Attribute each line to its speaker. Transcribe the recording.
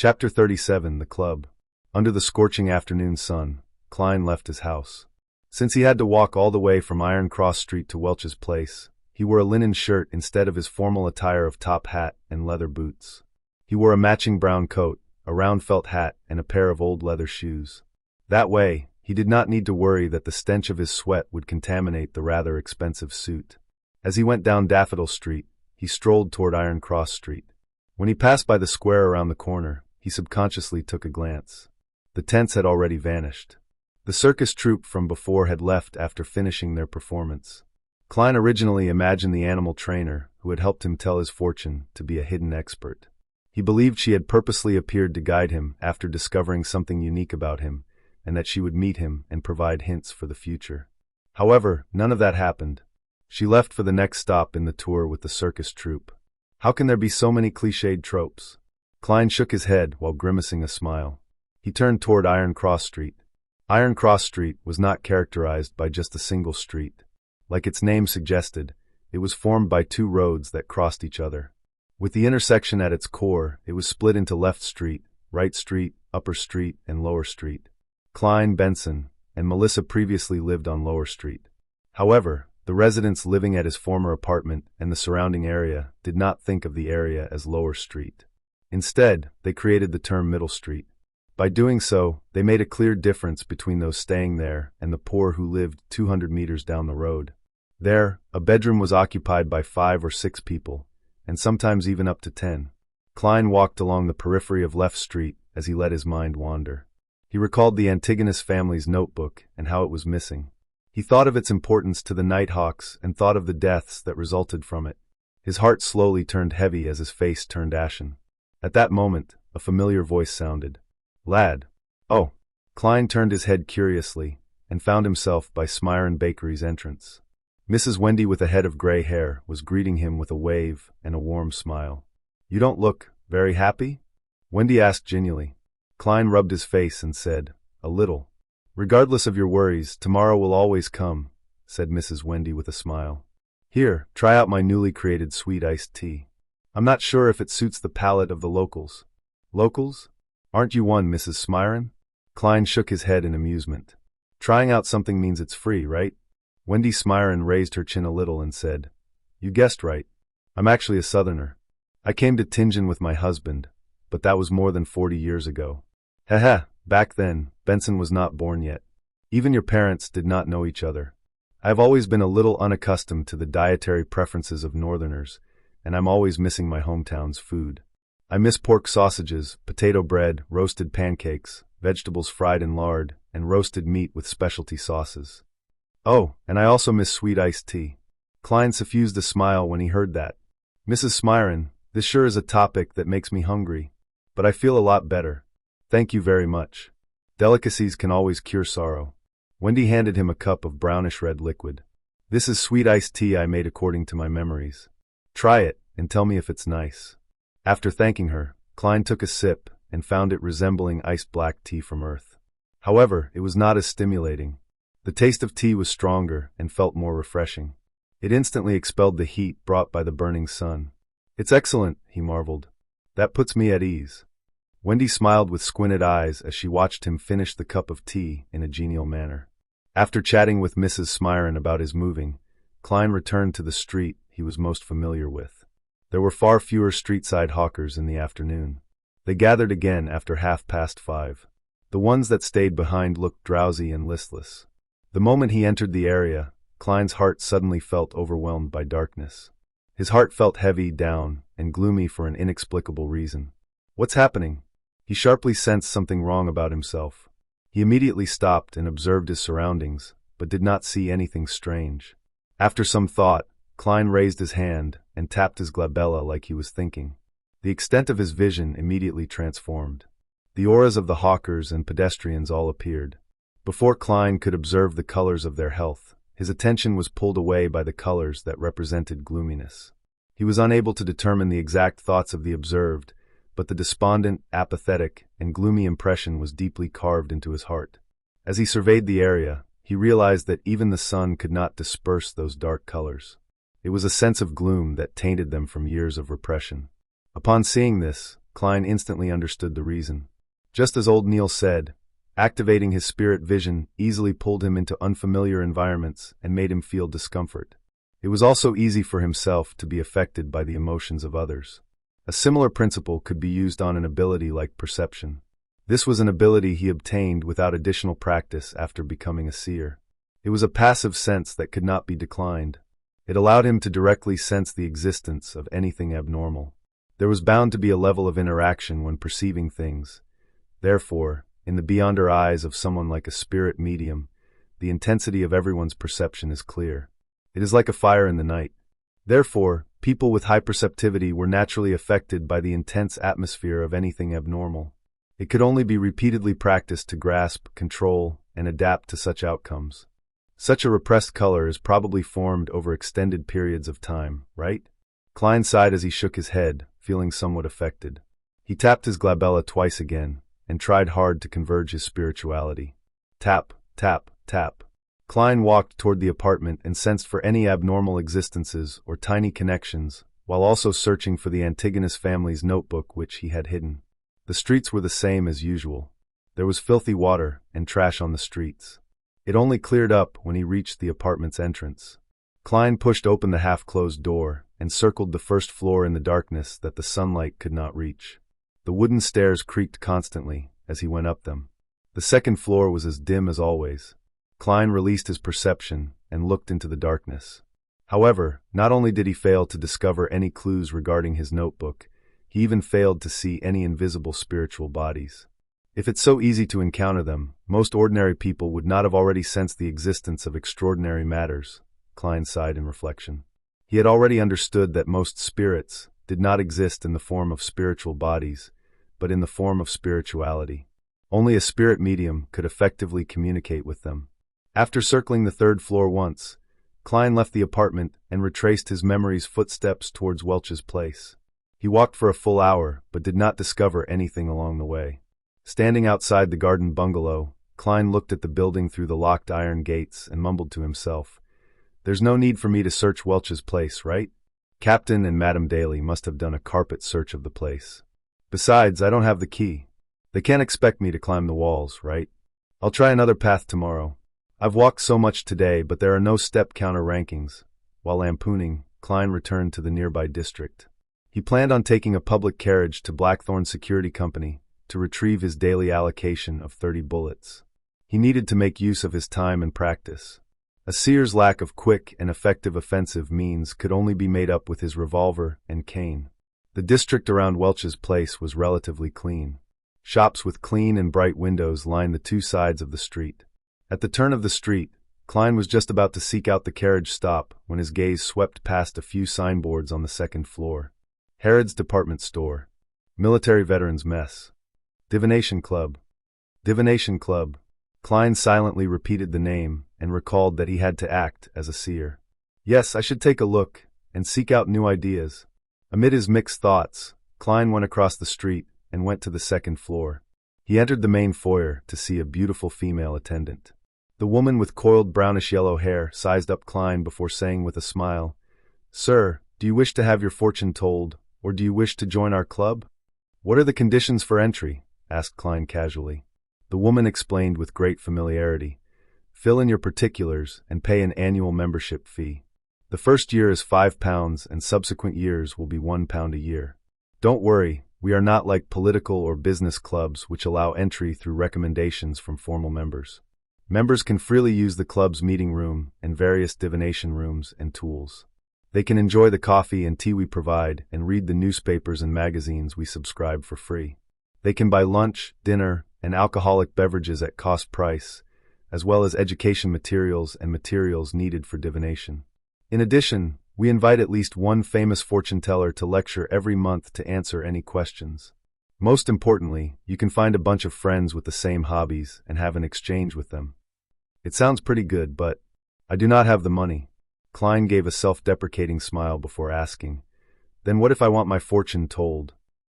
Speaker 1: Chapter 37, The Club. Under the scorching afternoon sun, Klein left his house. Since he had to walk all the way from Iron Cross Street to Welch's place, he wore a linen shirt instead of his formal attire of top hat and leather boots. He wore a matching brown coat, a round felt hat, and a pair of old leather shoes. That way, he did not need to worry that the stench of his sweat would contaminate the rather expensive suit. As he went down Daffodil Street, he strolled toward Iron Cross Street. When he passed by the square around the corner, he subconsciously took a glance. The tents had already vanished. The circus troupe from before had left after finishing their performance. Klein originally imagined the animal trainer, who had helped him tell his fortune, to be a hidden expert. He believed she had purposely appeared to guide him after discovering something unique about him, and that she would meet him and provide hints for the future. However, none of that happened. She left for the next stop in the tour with the circus troupe. How can there be so many cliched tropes? Klein shook his head while grimacing a smile. He turned toward Iron Cross Street. Iron Cross Street was not characterized by just a single street. Like its name suggested, it was formed by two roads that crossed each other. With the intersection at its core, it was split into Left Street, Right Street, Upper Street, and Lower Street. Klein, Benson, and Melissa previously lived on Lower Street. However, the residents living at his former apartment and the surrounding area did not think of the area as Lower Street. Instead, they created the term Middle Street. By doing so, they made a clear difference between those staying there and the poor who lived 200 meters down the road. There, a bedroom was occupied by 5 or 6 people, and sometimes even up to 10. Klein walked along the periphery of Left Street as he let his mind wander. He recalled the Antigonus family's notebook and how it was missing. He thought of its importance to the Nighthawks and thought of the deaths that resulted from it. His heart slowly turned heavy as his face turned ashen. At that moment, a familiar voice sounded. "Lad." "Oh." Klein turned his head curiously and found himself by Smiron Bakery's entrance. Mrs. Wendy with a head of gray hair was greeting him with a wave and a warm smile. "You don't look very happy?" Wendy asked genially. Klein rubbed his face and said, "A little." "Regardless of your worries, tomorrow will always come," said Mrs. Wendy with a smile. "Here, try out my newly created sweet iced tea. I'm not sure if it suits the palate of the locals." "Locals? Aren't you one, Mrs. Smiron?" Klein shook his head in amusement. "Trying out something means it's free, right?" Wendy Smiron raised her chin a little and said, "You guessed right. I'm actually a Southerner. I came to Tingen with my husband, but that was more than 40 years ago." "Heh. Back then, Benson was not born yet. Even your parents did not know each other. I've always been a little unaccustomed to the dietary preferences of Northerners, and I'm always missing my hometown's food. I miss pork sausages, potato bread, roasted pancakes, vegetables fried in lard, and roasted meat with specialty sauces. Oh, and I also miss sweet iced tea." Klein suffused a smile when he heard that. "Mrs. Smiron, this sure is a topic that makes me hungry, but I feel a lot better. Thank you very much. Delicacies can always cure sorrow." Wendy handed him a cup of brownish-red liquid. "This is sweet iced tea I made according to my memories. Try it and tell me if it's nice." After thanking her, Klein took a sip and found it resembling iced black tea from Earth. However, it was not as stimulating. The taste of tea was stronger and felt more refreshing. It instantly expelled the heat brought by the burning sun. "It's excellent," he marveled. "That puts me at ease." Wendy smiled with squinted eyes as she watched him finish the cup of tea in a genial manner. After chatting with Mrs. Smiron about his moving, Klein returned to the street he was most familiar with. There were far fewer street-side hawkers in the afternoon. They gathered again after 5:30. The ones that stayed behind looked drowsy and listless. The moment he entered the area, Klein's heart suddenly felt overwhelmed by darkness. His heart felt heavy, down, and gloomy for an inexplicable reason. "What's happening?" He sharply sensed something wrong about himself. He immediately stopped and observed his surroundings, but did not see anything strange. After some thought, Klein raised his hand and tapped his glabella like he was thinking. The extent of his vision immediately transformed. The auras of the hawkers and pedestrians all appeared. Before Klein could observe the colors of their health, his attention was pulled away by the colors that represented gloominess. He was unable to determine the exact thoughts of the observed, but the despondent, apathetic, and gloomy impression was deeply carved into his heart. As he surveyed the area, he realized that even the sun could not disperse those dark colors. It was a sense of gloom that tainted them from years of repression. Upon seeing this, Klein instantly understood the reason. Just as old Neil said, activating his spirit vision easily pulled him into unfamiliar environments and made him feel discomfort. It was also easy for himself to be affected by the emotions of others. A similar principle could be used on an ability like perception. This was an ability he obtained without additional practice after becoming a seer. It was a passive sense that could not be declined. It allowed him to directly sense the existence of anything abnormal. There was bound to be a level of interaction when perceiving things. Therefore, in the beyonder eyes of someone like a spirit medium, the intensity of everyone's perception is clear. It is like a fire in the night. Therefore, people with high perceptivity were naturally affected by the intense atmosphere of anything abnormal. It could only be repeatedly practiced to grasp, control, and adapt to such outcomes. Such a repressed color is probably formed over extended periods of time, right? Klein sighed as he shook his head, feeling somewhat affected. He tapped his glabella twice again, and tried hard to converge his spirituality. Tap, tap, tap. Klein walked toward the apartment and sensed for any abnormal existences or tiny connections, while also searching for the Antigonus family's notebook which he had hidden. The streets were the same as usual. There was filthy water and trash on the streets. It only cleared up when he reached the apartment's entrance. Klein pushed open the half-closed door and circled the first floor in the darkness that the sunlight could not reach. The wooden stairs creaked constantly as he went up them. The second floor was as dim as always. Klein released his perception and looked into the darkness. However, not only did he fail to discover any clues regarding his notebook, he even failed to see any invisible spiritual bodies. If it's so easy to encounter them, most ordinary people would not have already sensed the existence of extraordinary matters, Klein sighed in reflection. He had already understood that most spirits did not exist in the form of spiritual bodies, but in the form of spirituality. Only a spirit medium could effectively communicate with them. After circling the third floor once, Klein left the apartment and retraced his memory's footsteps towards Welch's place. He walked for a full hour, but did not discover anything along the way. Standing outside the garden bungalow, Klein looked at the building through the locked iron gates and mumbled to himself, "There's no need for me to search Welch's place, right? Captain and Madame Daly must have done a carpet search of the place. Besides, I don't have the key. They can't expect me to climb the walls, right? I'll try another path tomorrow. I've walked so much today, but there are no step counter rankings." While lampooning, Klein returned to the nearby district. He planned on taking a public carriage to Blackthorn Security Company to retrieve his daily allocation of 30 bullets. He needed to make use of his time and practice. A seer's lack of quick and effective offensive means could only be made up with his revolver and cane. The district around Welch's place was relatively clean. Shops with clean and bright windows lined the two sides of the street. At the turn of the street, Klein was just about to seek out the carriage stop when his gaze swept past a few signboards on the second floor. Harrod's Department Store. Military Veterans Mess. Divination Club. Divination Club. Klein silently repeated the name and recalled that he had to act as a seer. Yes, I should take a look and seek out new ideas. Amid his mixed thoughts, Klein went across the street and went to the second floor. He entered the main foyer to see a beautiful female attendant. The woman with coiled brownish-yellow hair sized up Klein before saying with a smile, "Sir, do you wish to have your fortune told, or do you wish to join our club?" "What are the conditions for entry?" asked Klein casually. The woman explained with great familiarity. "Fill in your particulars and pay an annual membership fee. The first year is £5 and subsequent years will be £1 a year. Don't worry, we are not like political or business clubs which allow entry through recommendations from formal members. Members can freely use the club's meeting room and various divination rooms and tools. They can enjoy the coffee and tea we provide and read the newspapers and magazines we subscribe for free. They can buy lunch, dinner, and alcoholic beverages at cost price, as well as education materials and materials needed for divination. In addition, we invite at least one famous fortune teller to lecture every month to answer any questions. Most importantly, you can find a bunch of friends with the same hobbies and have an exchange with them. It sounds pretty good, but I do not have the money." Klein gave a self-deprecating smile before asking, "Then what if I want my fortune told?